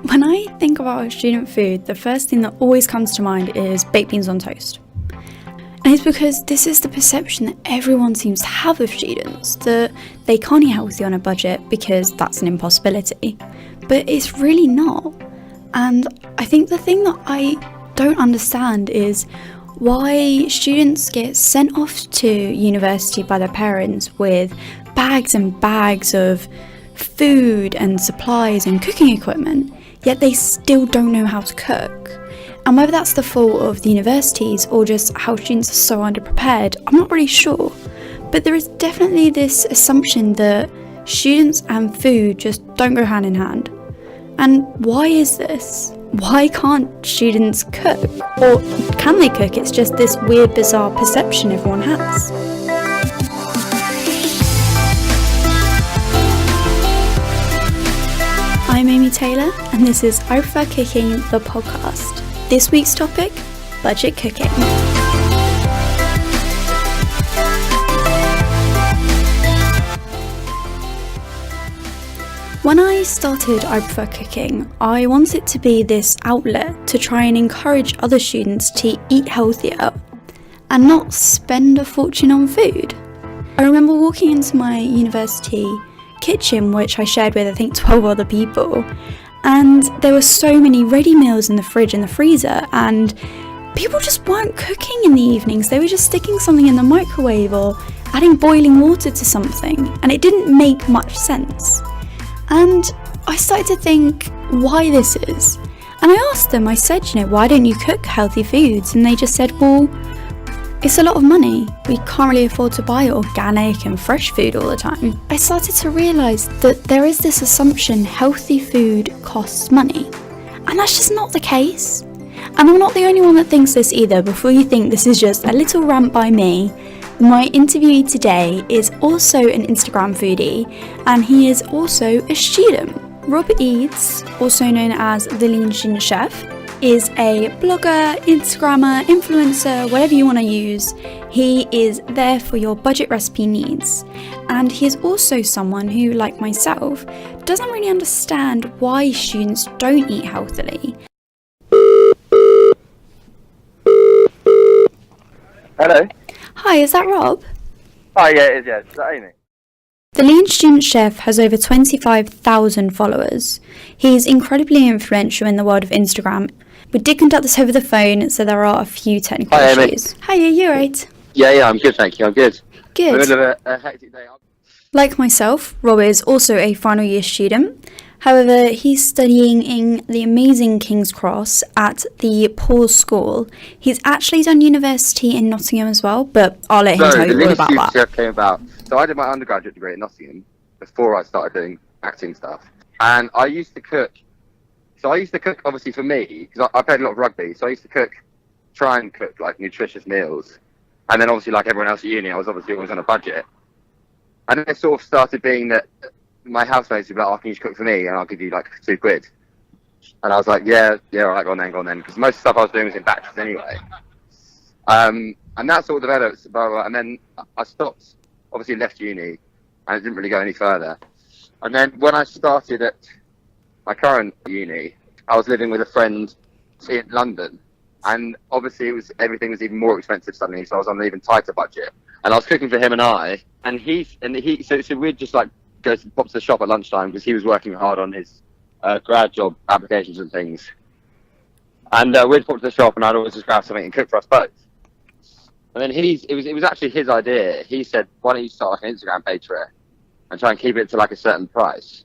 When I think about student food, the first thing that always comes to mind is baked beans on toast. And it's because this is the perception that everyone seems to have of students, that they can't eat healthy on a budget because that's an impossibility. But it's really not. And I think the thing that I don't understand is why students get sent off to university by their parents with bags and bags of food and supplies and cooking equipment, yet they still don't know how to cook. And whether that's the fault of the universities or just how students are so underprepared, I'm not really sure. But there is definitely this assumption that students and food just don't go hand in hand. And why is this? Why can't students cook? Or can they cook? It's just this weird, bizarre perception everyone has. I'm Amy Taylor, and this is I Prefer Cooking, the podcast. This week's topic, budget cooking. When I started I Prefer Cooking, I wanted it to be this outlet to try and encourage other students to eat healthier and not spend a fortune on food. I remember walking into my university kitchen, which I shared with I think 12 other people, and there were so many ready meals in the fridge and the freezer, and people just weren't cooking in the evenings. They were just sticking something in the microwave or adding boiling water to something, and it didn't make much sense. And I started to think why this is. And I asked them, I said, why don't you cook healthy foods? And they just said, well, it's a lot of money. We can't really afford to buy organic and fresh food all the time. I started to realise that there is this assumption healthy food costs money. And that's just not the case. And I'm not the only one that thinks this either. Before you think this is just a little rant by me, my interviewee today is also an Instagram foodie, and he is also a student. Rob Eades, also known as the Lean Student Chef, is a blogger, Instagrammer, influencer, whatever you want to use. He is there for your budget recipe needs. And he is also someone who, like myself, doesn't really understand why students don't eat healthily. Hello. Hi, is that Rob? Hi, yeah, it is, yeah. Is that Amy? The Lean Student Chef has over 25,000 followers. He's incredibly influential in the world of Instagram. We did conduct this over the phone, so there are a few technical issues. Hi, are you alright? Yeah, I'm good, thank you. I'm good. Good. I'm in the middle of a hectic day. Like myself, Rob is also a final year student. However, he's studying in the amazing King's Cross at the Paul's School. He's actually done university in Nottingham as well, but I'll let him tell you all about that. Chef came about. So I did my undergraduate degree in Nottingham before I started doing acting stuff. And I used to cook. So I used to cook, obviously, for me, because I played a lot of rugby. So I used to try and cook, like, nutritious meals. And then, obviously, like everyone else at uni, I was obviously always on a budget. And then it sort of started being that my housemates would be like, oh, can you just cook for me? And I'll give you, like, £2. And I was like, yeah, all right, go on then. Because most of the stuff I was doing was in batches anyway. And that sort of developed, blah, blah, blah. And then I stopped, obviously left uni, and it didn't really go any further. And then when I started at my current uni, I was living with a friend in London. And obviously everything was even more expensive suddenly, so I was on an even tighter budget. And I was cooking for him and I, so we'd just like pop to the shop at lunchtime because he was working hard on his grad job applications and things. And we'd pop to the shop and I'd always just grab something and cook for us both. And then it was actually his idea. He said, why don't you start like an Instagram page for it and try and keep it to like a certain price?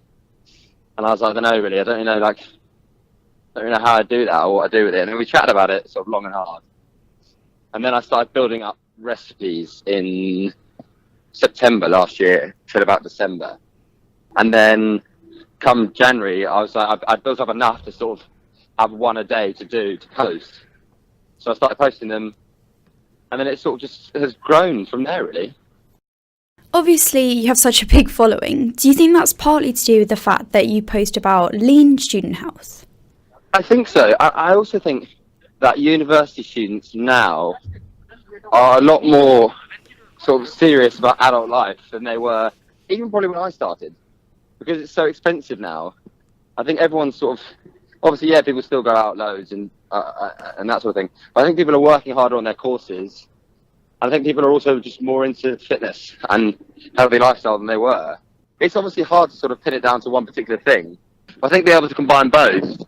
And I was like, I don't know really. I don't really know how I do that or what I do with it. And then we chatted about it sort of long and hard. And then I started building up recipes in September last year till about December. And then come January, I was like, I built up enough to sort of have one a day to post. So I started posting them. And then it sort of just has grown from there, really. Obviously, you have such a big following. Do you think that's partly to do with the fact that you post about lean student health? I think so. I also think that university students now are a lot more sort of serious about adult life than they were even probably when I started. Because it's so expensive now. I think everyone's sort of obviously, yeah, people still go out loads and that sort of thing. But I think people are working harder on their courses. I think people are also just more into fitness and healthy lifestyle than they were. It's obviously hard to sort of pin it down to one particular thing. But I think being able to combine both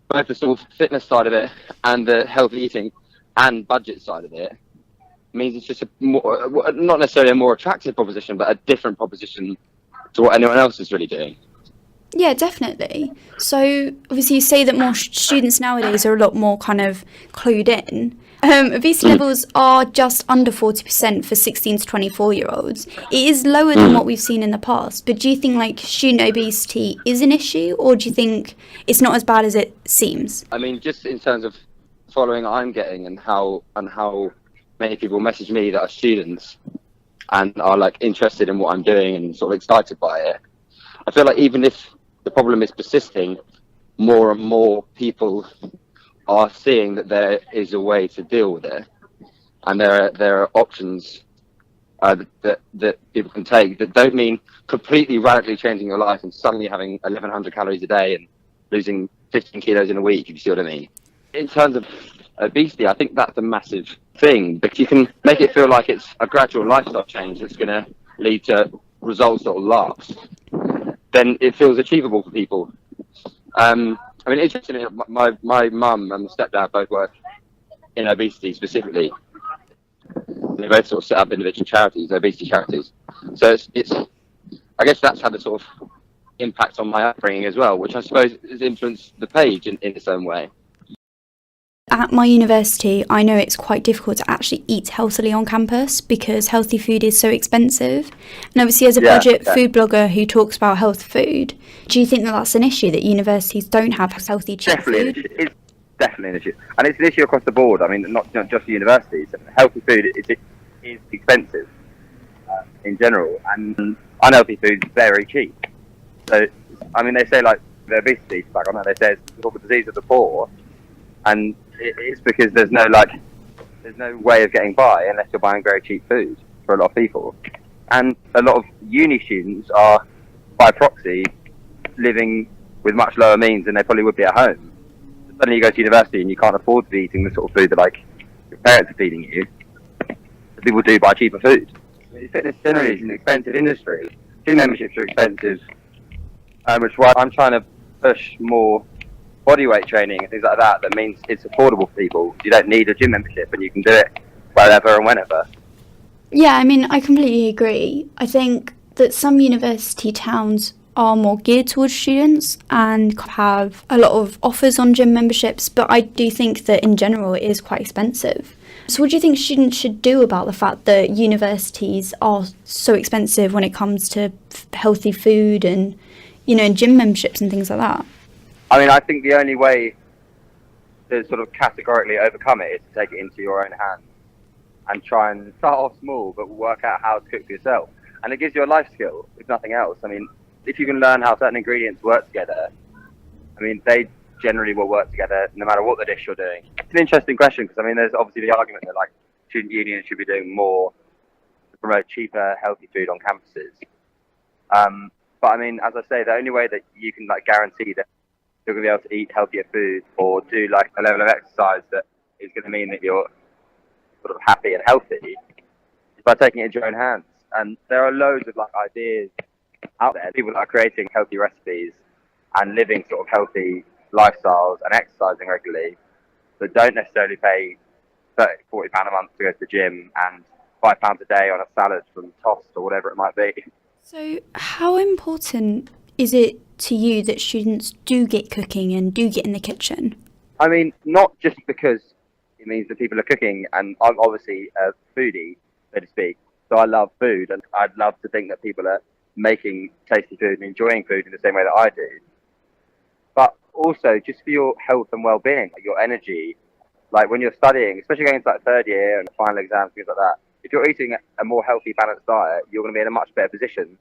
the sort of fitness side of it and the healthy eating and budget side of it, means it's just a more, not necessarily a more attractive proposition, but a different proposition to what anyone else is really doing. Yeah, definitely. So obviously you say that more students nowadays are a lot more kind of clued in. Obesity levels are just under 40% for 16 to 24-year-olds. It is lower than what we've seen in the past, but do you think like student obesity is an issue, or do you think it's not as bad as it seems? I mean, just in terms of following I'm getting and how many people message me that are students and are like interested in what I'm doing and sort of excited by it, I feel like even if the problem is persisting, more and more people are seeing that there is a way to deal with it, and there are options that people can take that don't mean completely radically changing your life and suddenly having 1,100 calories a day and losing 15 kilos in a week, if you see what I mean. In terms of obesity, I think that's a massive thing, because you can make it feel like it's a gradual lifestyle change that's going to lead to results that will last. Then it feels achievable for people. I mean, interestingly, my mum and stepdad both work in obesity specifically. They both sort of set up individual charities, obesity charities. So it's I guess that's had a sort of impact on my upbringing as well, which I suppose has influenced the page in its own way. At my university, I know it's quite difficult to actually eat healthily on campus because healthy food is so expensive. And obviously, as a budget food blogger who talks about health food, do you think that that's an issue, that universities don't have healthy, cheap food? It's definitely an issue. And it's an issue across the board. I mean, not just universities. Healthy food is expensive in general. And unhealthy food is very cheap. So, I mean, they say, like, the obesity back on that, they say it's called the disease of the poor. And it's because there's no way of getting by unless you're buying very cheap food for a lot of people. And a lot of uni students are, by proxy, living with much lower means than they probably would be at home. So suddenly you go to university and you can't afford to be eating the sort of food that like your parents are feeding you. So people do buy cheaper food. Fitness generally is an expensive industry. Gym memberships are expensive, which is why I'm trying to push more bodyweight training and things like that. That means it's affordable for people. You don't need a gym membership and you can do it wherever and whenever. Yeah, I mean, I completely agree. I think that some university towns are more geared towards students and have a lot of offers on gym memberships, but I do think that in general it is quite expensive. So what do you think students should do about the fact that universities are so expensive when it comes to healthy food and, you know, gym memberships and things like that? I mean, I think the only way to sort of categorically overcome it is to take it into your own hands and try and start off small, but work out how to cook for yourself. And it gives you a life skill, if nothing else. I mean, if you can learn how certain ingredients work together, I mean, they generally will work together no matter what the dish you're doing. It's an interesting question because, I mean, there's obviously the argument that, like, student unions should be doing more to promote cheaper, healthy food on campuses. But, I mean, as I say, the only way that you can, like, guarantee that you're going to be able to eat healthier food or do, like, a level of exercise that is going to mean that you're sort of happy and healthy is by taking it into your own hands. And there are loads of, like, ideas out there, people that are creating healthy recipes and living sort of healthy lifestyles and exercising regularly that don't necessarily pay £30-40 a month to go to the gym and £5 a day on a salad from Toast or whatever it might be. So how important is it to you that students do get cooking and do get in the kitchen? I mean, not just because it means that people are cooking, and I'm obviously a foodie, so to speak, so I love food, and I'd love to think that people are making tasty food and enjoying food in the same way that I do. But also, just for your health and well-being, like your energy, like when you're studying, especially going into like third year and final exams, things like that, if you're eating a more healthy, balanced diet, you're going to be in a much better position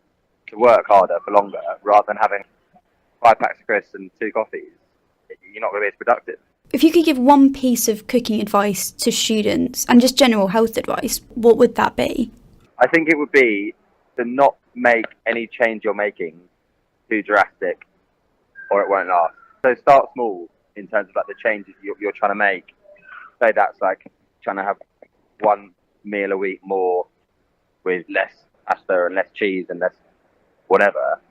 to work harder for longer, rather than having 5 packs of crisps and 2 coffees. You're not going to be as productive. If you could give one piece of cooking advice to students and just general health advice, what would that be? I think it would be to not make any change you're making too drastic, or it won't last. So start small in terms of like the changes you're trying to make. Say that's like trying to have one meal a week more with less pasta and less cheese and less whatever.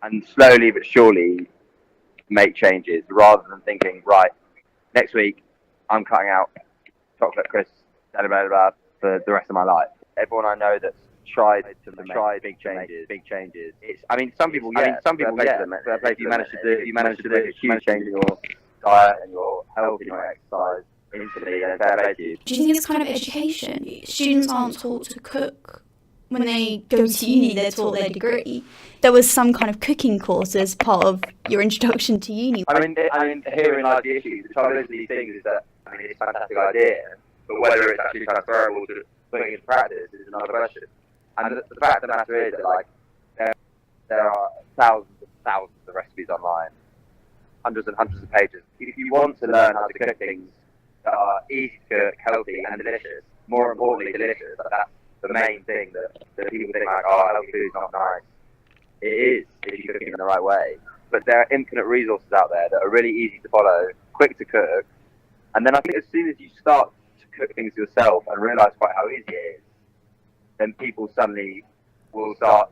And slowly but surely make changes rather than thinking, right, next week I'm cutting out chocolate crisps blah, blah, blah, for the rest of my life. Everyone I know that's tried big changes. Some people, if you manage to do a huge change in your diet and your health and your exercise instantly, and fair play to you. Do you think it's kind of education? Students aren't taught to cook when they go to uni, they're taught their degree. There was some kind of cooking course as part of your introduction to uni. Herein lies the issue. The trouble with these things is that, it's a fantastic idea, but whether it's actually transferable to putting into practice is another question. And the fact of the matter is that, like, there are thousands of recipes online, hundreds and hundreds of pages. If you want to learn how to cook things that are easy to cook, healthy, and delicious, more importantly, delicious, that's the main thing that people think, like, oh, healthy food's not nice. It is, if you cook it in the right way. But there are infinite resources out there that are really easy to follow, quick to cook. And then I think as soon as you start to cook things yourself and realise quite how easy it is, then people suddenly will start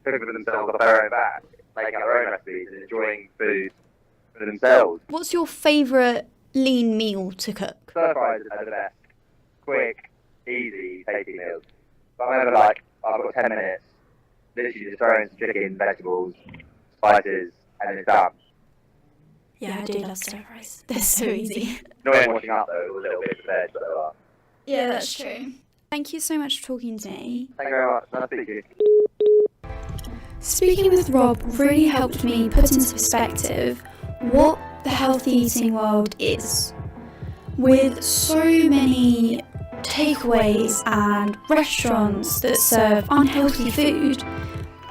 cooking for themselves off their own back, making their own recipes and enjoying food for themselves. What's your favourite lean meal to cook? Stir fries are the best. Quick, easy, tasty meals. But I'm ever like, I've got 10 minutes, literally just throw in some chicken, vegetables, spices, and then it's done. Yeah, I do love stir fries. They're so easy. Not even washing up though, a little bit prepared, but they are. Yeah, that's true. Thank you so much for talking to me. Thank you very much. Nice to speak to you. Speaking with Rob really helped me put into perspective what the healthy eating world is. With so many takeaways and restaurants that serve unhealthy food,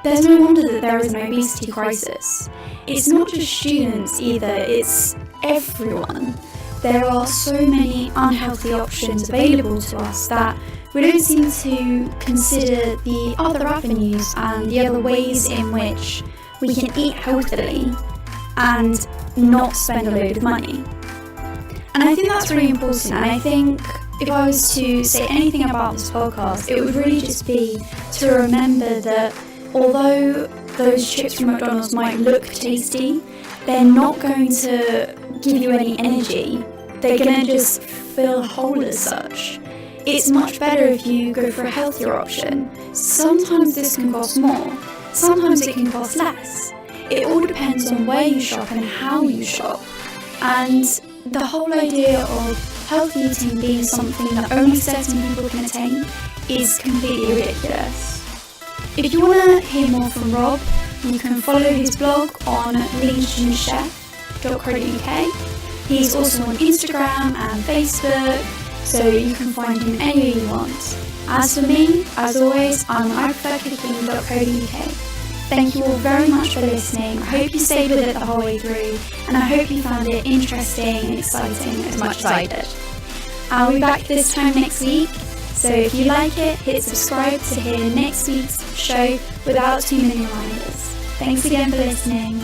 there's no wonder that there is an obesity crisis. It's not just students either, it's everyone. There are so many unhealthy options available to us that we don't seem to consider the other avenues and the other ways in which we can eat healthily and not spend a load of money. And I think that's really important, and I think if I was to say anything about this podcast, it would really just be to remember that although those chips from McDonald's might look tasty, they're not going to give you any energy. They're going to just fill a hole as such. It's much better if you go for a healthier option. Sometimes this can cost more, sometimes it can cost less. It all depends on where you shop and how you shop. And the whole idea of healthy eating being something that only certain people can attain is completely ridiculous. If you want to hear more from Rob, you can follow his blog on linkedinchef.co.uk. He's also on Instagram and Facebook, so you can find him anywhere you want. As for me, as always, I'm on ARGOFOX.co.uk. Thank you all very much for listening. I hope you stayed with it the whole way through, and I hope you found it interesting and exciting as much as I did. I'll be back this time next week, so if you like it, hit subscribe to hear next week's show without too many reminders. Thanks again for listening.